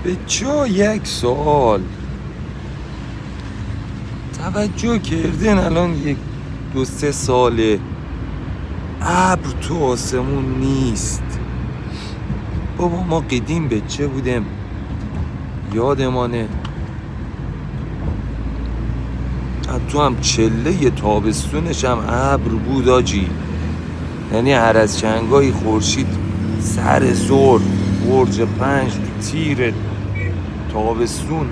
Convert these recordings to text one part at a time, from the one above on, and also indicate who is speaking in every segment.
Speaker 1: به جا یک سوال توجه کردین الان 1-2-3 ساله ابر تو آسمون نیست. بابا ما قدیم بچه بودیم یادمانه تو هم چله تابستونش هم ابر بود آجی. یعنی هر از چنگای خورشید سر زور برج 5 تیر تابستون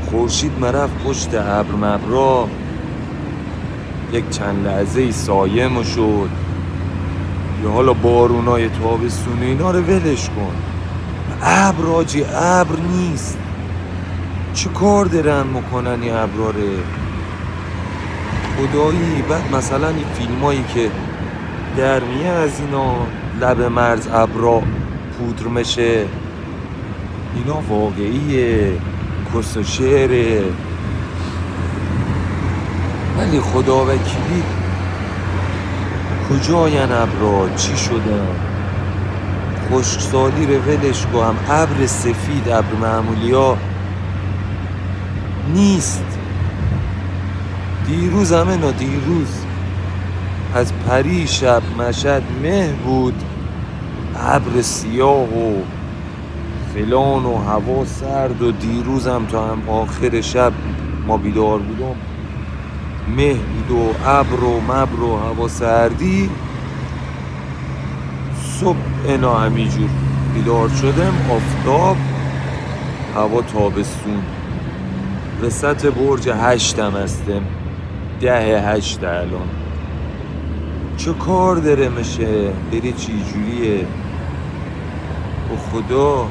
Speaker 1: خورشید مرفت پشت ابر مبرا یک چند لحظه سایه ما شد. یا حالا بارونای تابستون اینا رو ولش کن، ابر آجی ابر نیست. چه کار دارن میکنن این ابراره خدایی؟ بعد مثلا این فیلم هایی که در میه از اینا لب مرز ابرا پودر میشه اینا واقعیه کس و شعره. ولی خدا وکیلی کجاین ابرا؟ چی شدن؟ خشکسالی رو ولش کن، ابر سفید ابر معمولی ها نیست. دیروز از پری شب مشهد مه بود ابر سیاه و فلان و هوا سرد و دیروز هم تا هم آخر شب ما بیدار بودم مه بود و ابر و مبر و هوا سردی. صبح اینا همینجور بیدار شدم آفتاب هوا تابستون وسط برج 8 هستم 10-8 الان. چه کار داره میشه؟ بری چی جوریه؟ او خدا